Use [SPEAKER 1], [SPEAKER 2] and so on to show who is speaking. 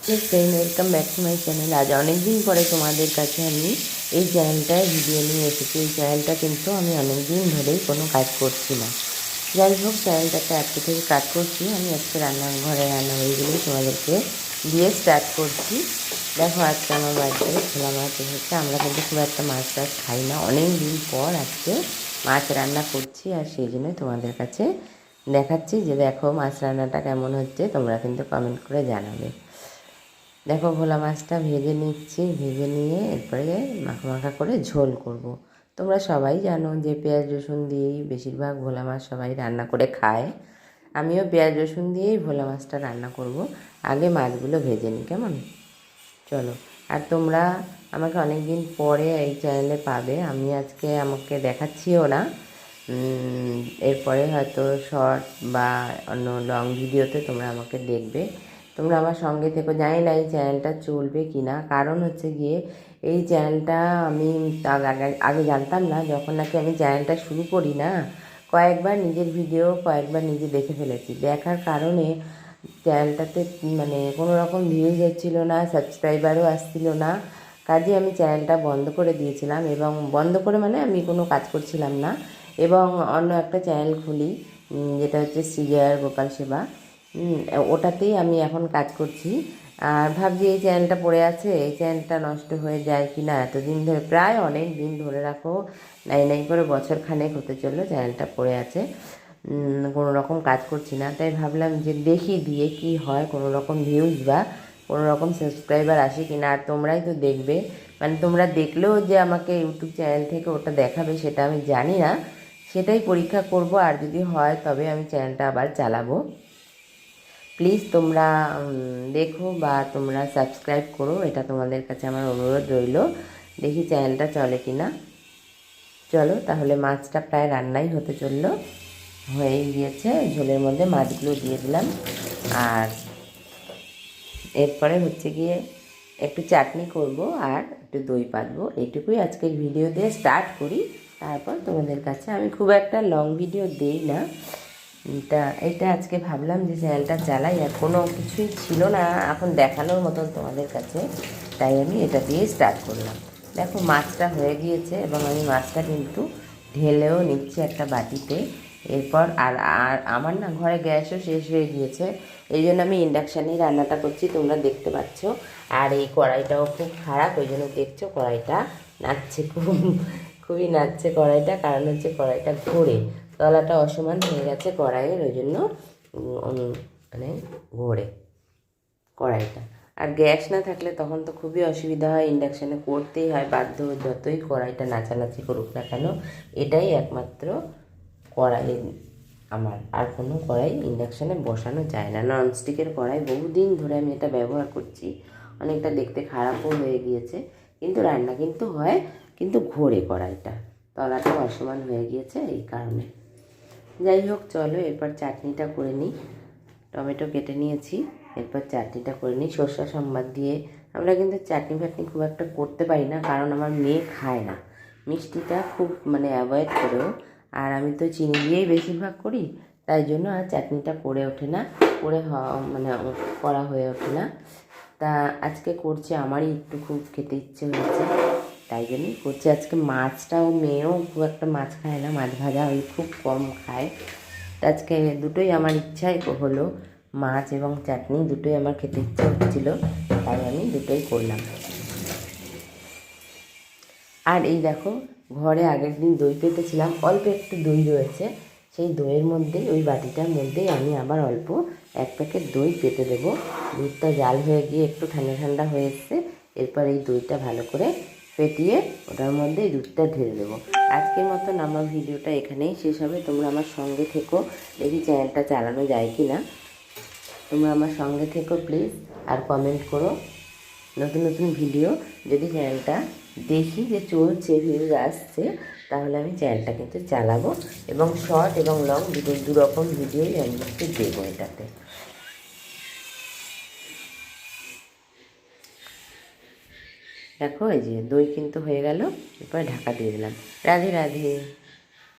[SPEAKER 1] Friend, welcome back to my channel. আজ অনেক দিন পরে তোমাদের কাছে আমি এই চ্যানেলটায় ভিডিও নিয়ে এসেছি। এই চ্যানেলটা কিন্তু আমি অনেক দিন ধরেই কোনো কাজ করছি না। যাই হোক, চ্যানেলটাতে আজকে থেকে কাজ করছি। আমি আজকে রান্নাঘরে রান্নাবাড়িগুলোই তোমাদেরকে দিয়ে স্টার্ট করছি। দেখো, আজকে আমার বাড়িতে খোলা মাছ এসেছে। আমরা কিন্তু খুব একটা মাছ টাছ খাই না, অনেক দিন পর আজকে মাছ রান্না করছি। আর সেই জন্যই তোমাদের কাছে দেখাচ্ছি যে দেখো মাছ রান্নাটা কেমন হচ্ছে, তোমরা কিন্তু কমেন্ট করে জানাবে। দেখো, ভোলা মাছটা ভেজে নিচ্ছি। ভেজে নিয়ে এরপরে মাখা মাখা করে ঝোল করব। তোমরা সবাই জানো যে পেঁয়াজ রসুন দিয়েই বেশিরভাগ ভোলা মাছ সবাই রান্না করে খায়। আমিও পেঁয়াজ রসুন দিয়েই ভোলা মাছটা রান্না করব। আগে মাছগুলো ভেজে নিই, কেমন? চলো। আর তোমরা আমাকে অনেক দিন পরে এই চ্যানেলে পাবে। আমি আজকে আমাকে দেখাচ্ছিও না, এরপরে হয়তো শর্ট বা অন্য লং ভিডিওতে তোমরা আমাকে দেখবে। তোমরা আমার সঙ্গে থেকো। জানি না এই চ্যানেলটা চলবে কি না, কারণ হচ্ছে গিয়ে এই চ্যানেলটা আমি আগে জানতাম না। যখন নাকি আমি চ্যানেলটা শুরু করি না, কয়েকবার নিজের ভিডিও কয়েকবার নিজে দেখে ফেলেছি। দেখার কারণে চ্যানেলটাতে মানে কোনো রকম ভিউজ হচ্ছিলো না, সাবস্ক্রাইবারও আসছিল না। কাজে আমি চ্যানেলটা বন্ধ করে দিয়েছিলাম, এবং বন্ধ করে মানে আমি কোনো কাজ করছিলাম না, এবং অন্য একটা চ্যানেল খুলি, যেটা হচ্ছে শ্রীজয়ার গোপাল সেবা। ওটাতেই আমি এখন কাজ করছি। আর ভাবছি এই চ্যানেলটা পড়ে আছে, এই চ্যানেলটা নষ্ট হয়ে যায় কি না। এতদিন ধরে, প্রায় অনেক দিন ধরে রাখো, নাই করে বছর খানেক হতে চললো চ্যানেলটা পড়ে আছে। কোনো রকম কাজ করছি না, তাই ভাবলাম যে দেখি দিয়ে কি হয়, কোনো রকম ভিউজ বা কোনো রকম সাবস্ক্রাইবার আসে কি না। আর তোমরাই তো দেখবে, মানে তোমরা দেখলেও যে আমাকে ইউটিউব চ্যানেল থেকে ওটা দেখাবে সেটা আমি জানি না, সেটাই পরীক্ষা করব। আর যদি হয় তবে আমি চ্যানেলটা আবার চালাবো। প্লিজ তোমরা দেখো বা তোমরা সাবস্ক্রাইব করো, এটা তোমাদের কাছে আমার অনুরোধ রইল। দেখি চ্যানেলটা চলে কি না। চলো তাহলে, মাছটা প্রায় রান্নাই হতে চললো, হয়ে গিয়েছে। ঝোলের মধ্যে মাছগুলো দিয়ে দিলাম। আর এরপরে হচ্ছে গিয়ে একটু চাটনি করব আর একটু দই পাতবো। এইটুকুই আজকের ভিডিও দিয়ে স্টার্ট করি। তারপর তোমাদের কাছে আমি খুব একটা লং ভিডিও দিই না। এটা আজকে ভাবলাম যে চ্যানেলটা চালাই, আর কোনো কিছুই ছিল না এখন দেখানোর মতন তোমাদের কাছে, তাই আমি এটা দিয়ে স্টার্ট করলাম। দেখো, মাছটা হয়ে গিয়েছে এবং আমি মাছটা কিন্তু ঢেলেও নিচ্ছি একটা বাটিতে। এরপর আর আর আমার না ঘরে গ্যাসও শেষ হয়ে গিয়েছে, এই জন্য আমি ইন্ডাকশানেই রান্নাটা করছি, তোমরা দেখতে পাচ্ছ। আর এই কড়াইটাও খুব খারাপ, ওই জন্য দেখছো কড়াইটা নাচছে, খুবই নাচছে কড়াইটা। কারণ হচ্ছে কড়াইটা ঘোরে, তলাটা অসমান হয়ে গেছে কড়াইয়ের, ওই জন্য মানে ঘোরে কড়াইটা। আর গ্যাস না থাকলে তখন তো খুবই অসুবিধা হয়, ইন্ডাকশানে করতেই হয় বাধ্য, যতই কড়াইটা নাচানাচি করুক না কেন। এটাই একমাত্র কড়াই আমার, আর কোনো কড়াই ইন্ডাকশানে বসানো যায় না। ননস্টিকের কড়াই বহুদিন ধরে আমি এটা ব্যবহার করছি, অনেকটা দেখতে খারাপও হয়ে গিয়েছে, কিন্তু রান্না কিন্তু হয়, কিন্তু ঘোরে কড়াইটা, তলাটাও অসমান হয়ে গিয়েছে এই কারণে। যাই হোক, চলো এরপর চাটনিটা করে নিই। টমেটো কেটে নিয়েছি, এরপর চাটনিটা করে নিই সরষা সম্বার দিয়ে। আমরা কিন্তু চাটনি ফাটনি খুব একটা করতে পারি না, কারণ আমার মেয়ে খায় না, মিষ্টিটা খুব মানে অ্যাভয়েড করেও। আর আমি তো চিনি দিয়েই বেশিরভাগ করি, তাই জন্য আর চাটনিটা করে ওঠে না, মানে করা হয়ে ওঠে না। তা আজকে করছি, আমারই একটু খুব খেতে ইচ্ছে হয়েছে, তাই জন্যই করছি আজকে। মাছটাও মেয়েও খুব একটা মাছ খায় না, মাছ ভাজা ওই খুব কম খায়। আজকে দুটোই আমার ইচ্ছাই হলো, মাছ এবং চাটনি দুটোই আমার খেতে ইচ্ছে হচ্ছিল, তাই আমি দুটোই করলাম। আর এই দেখো, ঘরে আগের দিন দই পেতেছিলাম, অল্প একটু দই রয়েছে, সেই দইয়ের মধ্যেই, ওই বাটিটার মধ্যেই আমি আবার অল্প 1 প্যাকেট দই পেতে দেবো। দুধটা জাল হয়ে গিয়ে একটু ঠান্ডা ঠান্ডা হয়ে এসছে, এরপর এই দইটা ভালো করে ফেটিয়ে ওটার মধ্যে এই দুধটা ঢেলে দেবো। আজকের মতন আমার ভিডিওটা এখানেই শেষ হবে। তোমরা আমার সঙ্গে থেকো, দেখি চ্যানেলটা চালানো যায় কি না। তোমরা আমার সঙ্গে থেকো প্লিজ, আর কমেন্ট করো নতুন নতুন ভিডিও। যদি চ্যানেলটা দেখি যে চলছে, ভিউজ আসছে, তাহলে আমি চ্যানেলটা কিন্তু চালাবো, এবং শর্ট এবং লং দু রকম ভিডিওই আমি একটু দেবো এটাতে। দেখো, এই যে দই কিন্তু হয়ে গেল, এরপর ঢাকা দিয়ে দিলাম। রাধে রাধে।